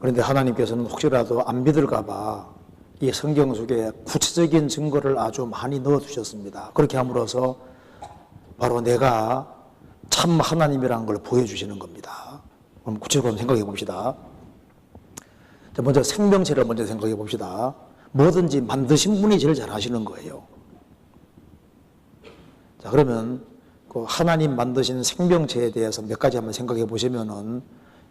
그런데 하나님께서는 혹시라도 안 믿을까 봐 이 성경 속에 구체적인 증거를 아주 많이 넣어두셨습니다. 그렇게 함으로써 바로 내가 참 하나님이라는 걸 보여주시는 겁니다. 그럼 구체적으로 생각해 봅시다. 먼저 생명체를 먼저 생각해 봅시다. 뭐든지 만드신 분이 제일 잘 하시는 거예요. 자, 그러면 그 하나님 만드신 생명체에 대해서 몇 가지 한번 생각해 보시면은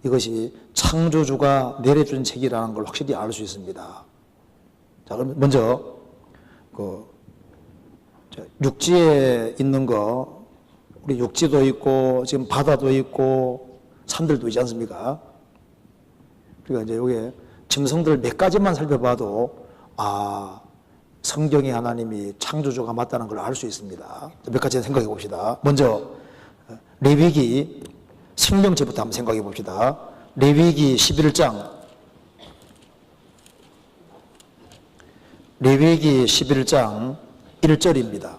이것이 창조주가 내려준 책이라는 걸 확실히 알 수 있습니다. 자, 그럼 먼저 육지에 있는 거, 우리 육지도 있고 지금 바다도 있고 산들도 있지 않습니까? 그러니까 이제 여기에 짐승들 몇 가지만 살펴봐도 성경의 하나님이 창조주가 맞다는 걸 알 수 있습니다. 몇 가지 생각해 봅시다. 먼저 레위기 생명체부터 한번 생각해 봅시다. 레위기 11장 레위기 11장 1절입니다.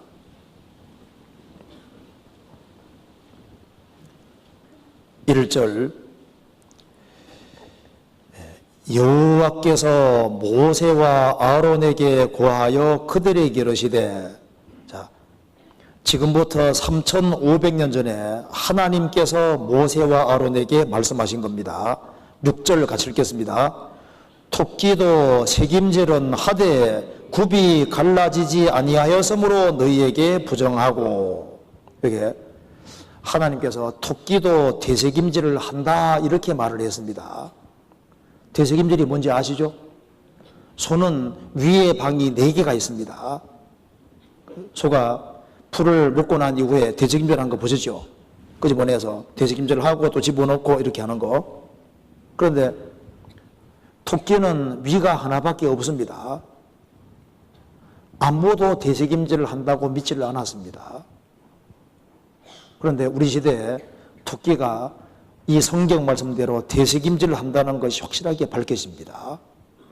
여호와께서 모세와 아론에게 고하여 그들에게 이르시되, 자, 지금부터 3500년 전에 하나님께서 모세와 아론에게 말씀하신 겁니다. 6절 같이 읽겠습니다. 토끼도 색임질은 하되 굽이 갈라지지 아니하였으므로 너희에게 부정하고, 이게 하나님께서 토끼도 되새김질을 한다 이렇게 말을 했습니다. 되새김질이 뭔지 아시죠? 소는 위에 방이 4개가 있습니다. 소가 풀을 먹고 난 이후에 되새김질한 거 보셨죠? 끄집어내서 되새김질을 하고 또 집어넣고 이렇게 하는 거. 그런데 토끼는 위가 하나밖에 없습니다. 아무도 되새김질을 한다고 믿지를 않았습니다. 그런데 우리 시대에 토끼가 이 성경 말씀대로 되새김질을 한다는 것이 확실하게 밝혀집니다.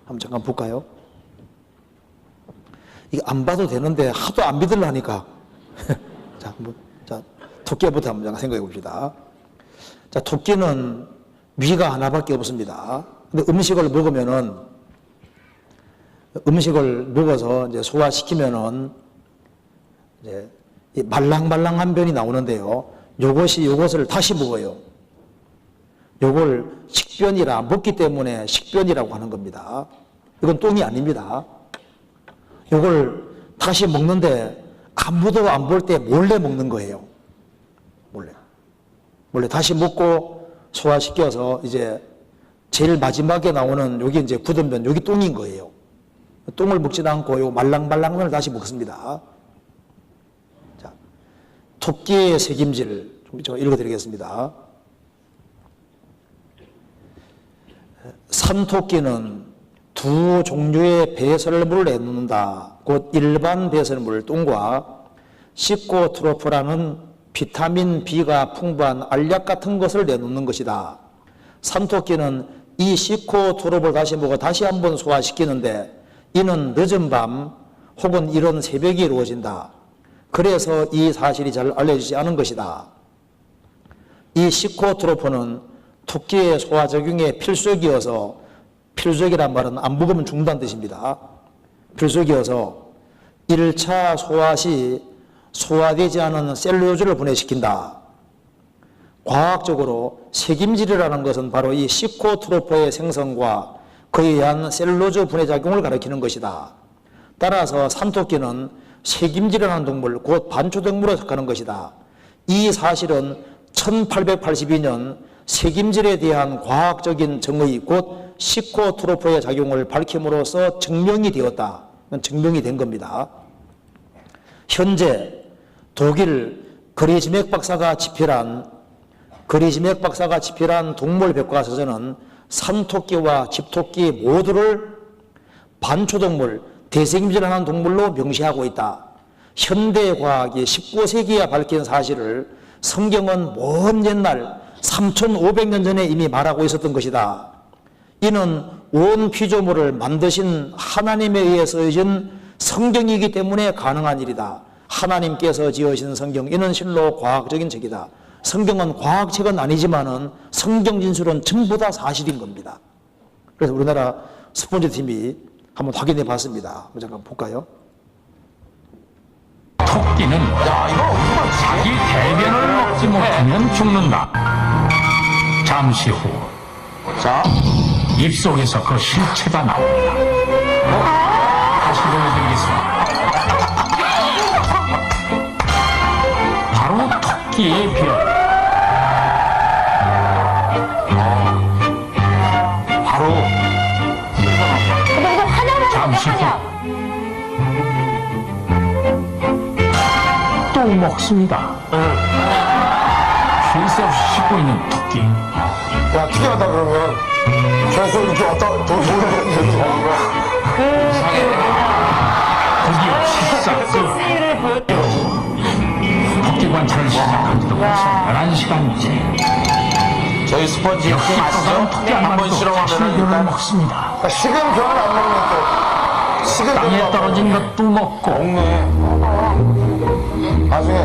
한번 잠깐 볼까요? 이거 안 봐도 되는데 하도 안 믿으려니까. 자, 토끼부터 한번 생각해 봅시다. 자, 토끼는 위가 하나밖에 없습니다. 근데 음식을 먹어서 이제 소화시키면은 이제 이 말랑말랑한 변이 나오는데요. 요것을 다시 먹어요. 요걸 식변이라, 먹기 때문에 식변이라고 하는 겁니다. 이건 똥이 아닙니다. 요걸 다시 먹는데 아무도 안 볼 때 몰래 먹는 거예요. 몰래 다시 먹고 소화시켜서 이제 제일 마지막에 나오는 여기 이제 굳은 변, 여기 똥인 거예요. 똥을 먹지도 않고 요 말랑말랑을 다시 먹습니다. 자, 토끼의 색임질 좀 읽어드리겠습니다. 산토끼는 두 종류의 배설물을 내놓는다. 곧 일반 배설물 똥과 시코트로프라는 비타민 B가 풍부한 알약 같은 것을 내놓는 것이다. 산토끼는 이 시코트로프를 다시 먹어 다시 한번 소화시키는데 이는 늦은 밤 혹은 이른 새벽에 이루어진다. 그래서 이 사실이 잘 알려지지 않은 것이다. 이 시코트로프는 토끼의 소화작용에 필수적이어서, 필수적이란 말은 안 먹으면 죽는다는 뜻입니다. 필수적이어서 1차 소화 시 소화되지 않은 셀룰로즈를 분해시킨다. 과학적으로 색임질이라는 것은 바로 이 시코트로프의 생성과 그에 의한 셀룰로즈 분해작용을 가리키는 것이다. 따라서 산토끼는 색임질이라는 동물, 곧 반초동물에 속하는 것이다. 이 사실은 1882년 색임질에 대한 과학적인 정의, 곧 시코트로프의 작용을 밝힘으로써 증명이 되었다. 증명이 된 겁니다. 현재 독일 그리즈맥 박사가 집필한 동물 백과사전은 산토끼와 집토끼 모두를 반초동물, 대색임질하는 동물로 명시하고 있다. 현대과학이 19세기에 밝힌 사실을 성경은 먼 옛날 3500년 전에 이미 말하고 있었던 것이다. 이는 온 피조물을 만드신 하나님에 의해 쓰여진 성경이기 때문에 가능한 일이다. 하나님께서 지으신 성경, 이는 실로 과학적인 책이다. 성경은 과학책은 아니지만은 성경 진술은 전부 다 사실인 겁니다. 그래서 우리나라 스폰지 팀이 한번 확인해 봤습니다. 한번 잠깐 볼까요? 토끼는 자기 대변을 먹지 못하면 죽는다. 잠시 후 입속에서 그 실체가 나옵니다. 다시 보여드리겠습니다. 바로 토끼의 별. 바로 근데 이거 환영을 잠시 후 환영. 또 먹습니다. 쉴 새 없이 씹고 있는 토끼. 야 특이하다 그러면 계속 이렇게 왔다 더 좋은 데서 먹는 거야. 드디어 식사 끝. 토끼 관찰을 시작한 지도 벌써 11시간째. 저희 스펀지 역시 또 다른 토끼 한 마리도 자신의 별을 먹습니다. 식은 별을 안 먹는 또 식은 땅에 별을 떨어진 것도 먹고 먹네. 나중에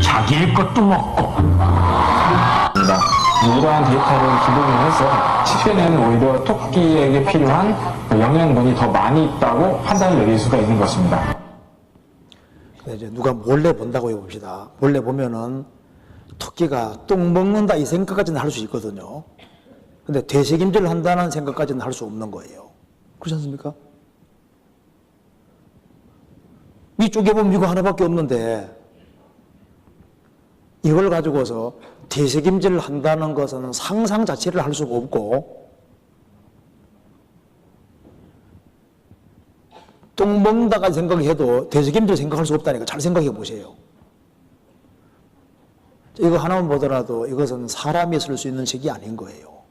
자기의 것도 먹고. 이러한 데이터를 기본으로 해서 식변에는 오히려 토끼에게 필요한 영양분이 더 많이 있다고 판단을 내릴 수가 있는 것입니다. 근데 이제 누가 몰래 본다고 해봅시다. 몰래 보면은 토끼가 똥 먹는다 이 생각까지는 할 수 있거든요. 근데 되새김질을 한다는 생각까지는 할 수 없는 거예요. 그렇지 않습니까? 이쪽에 보면 이거 하나밖에 없는데 이걸 가지고서 되새김질을 한다는 것은 상상 자체를 할 수가 없고 똥 먹는다가 생각해도 되새김질 생각할 수 없다니까 잘 생각해 보세요. 이거 하나만 보더라도 이것은 사람이 쓸 수 있는 책이 아닌 거예요.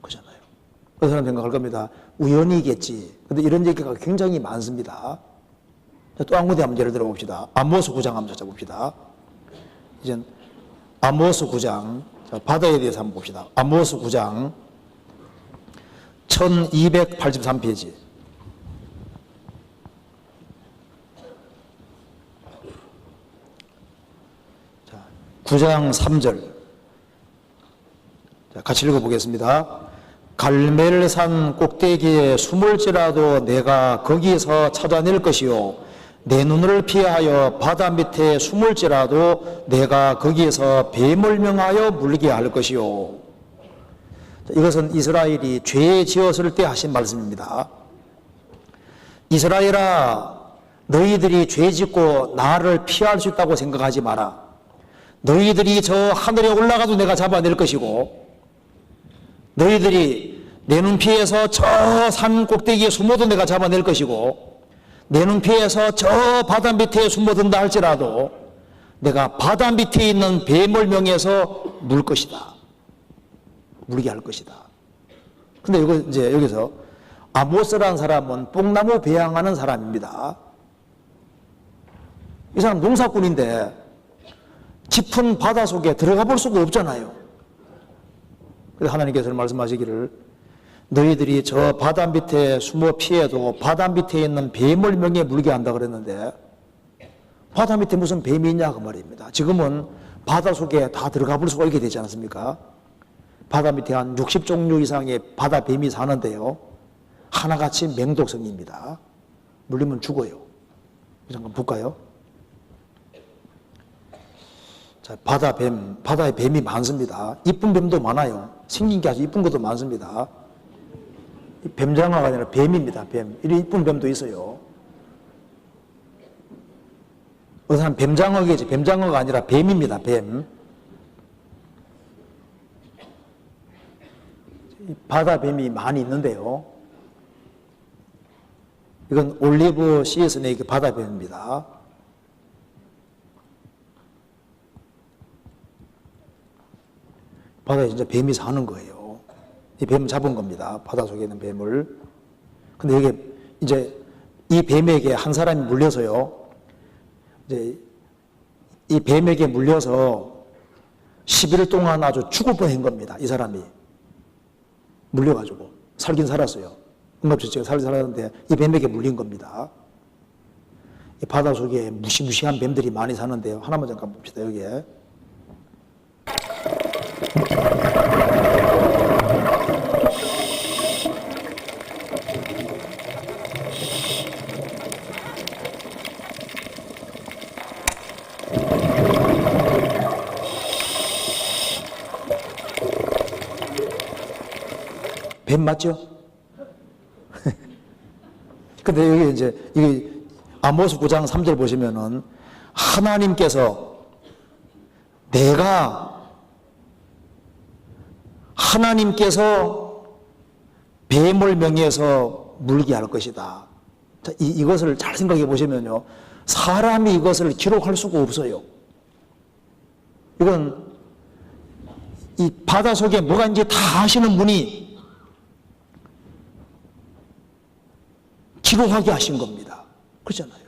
그렇잖아요. 그 사람 생각할 겁니다. 우연이겠지. 근데 이런 얘기가 굉장히 많습니다. 또 한 군데 한번 예를 들어 봅시다. 아모스 9장 한번 찾아봅시다. 이제 아모스 9장, 바다에 대해서 한번 봅시다. 아모스 9장 1283페이지. 자, 9장 3절. 자, 같이 읽어보겠습니다. 갈멜산 꼭대기에 숨을지라도 내가 거기서 찾아낼 것이요 내 눈을 피하여 바다 밑에 숨을지라도 내가 거기에서 뱀을 명하여 물게 할 것이요. 이것은 이스라엘이 죄 지었을 때 하신 말씀입니다. 이스라엘아, 너희들이 죄 짓고 나를 피할 수 있다고 생각하지 마라. 너희들이 저 하늘에 올라가도 내가 잡아낼 것이고 너희들이 내 눈피해서 저 산 꼭대기에 숨어도 내가 잡아낼 것이고 내 눈피해서 저 바다 밑에 숨어든다 할지라도 내가 바다 밑에 있는 뱀을 명해서 물 것이다. 물게 할 것이다. 근데 이거 이제 여기서 아모스라는 사람은 뽕나무 배양하는 사람입니다. 이 사람 농사꾼인데 깊은 바다 속에 들어가 볼 수가 없잖아요. 그래서 하나님께서 말씀하시기를 너희들이 저 바다 밑에 숨어 피해도 바다 밑에 있는 뱀을 명예 물게 한다 그랬는데 바다 밑에 무슨 뱀이 있냐 그 말입니다. 지금은 바다 속에 다 들어가 볼 수가 있게 되지 않습니까? 바다 밑에 한 60종류 이상의 바다 뱀이 사는데요. 하나같이 맹독성입니다. 물리면 죽어요. 잠깐 볼까요? 자, 바다에 뱀이 많습니다. 이쁜 뱀도 많아요. 생긴 게 아주 이쁜 것도 많습니다. 뱀장어가 아니라 뱀입니다. 뱀. 이런 이쁜 뱀도 있어요. 어느 사람 뱀장어겠지. 뱀장어가 아니라 뱀입니다. 뱀. 바다 뱀이 많이 있는데요. 이건 올리브 시에스네이크 바다 뱀입니다. 바다에 진짜 뱀이 사는 거예요. 이 뱀을 잡은 겁니다. 바다 속에 있는 뱀을. 근데 이게 이제 이 뱀에게 한 사람이 물려서요. 이제 이 뱀에게 물려서 10일 동안 아주 죽을 뻔한 겁니다. 이 사람이. 물려가지고. 살긴 살았어요. 응급처치가 살긴 살았는데 이 뱀에게 물린 겁니다. 이 바다 속에 무시무시한 뱀들이 많이 사는데요. 하나만 잠깐 봅시다. 여기에. 뱀 맞죠? 근데 여기 이제 이게 아모스 9장 3절 보시면은 하나님께서 뱀을 명예해서 물게 할 것이다. 자, 이것을 잘 생각해 보시면요. 사람이 이것을 기록할 수가 없어요. 이건 이 바다 속에 뭐가 있는지 다 아시는 분이 기록하게 하신 겁니다. 그렇잖아요.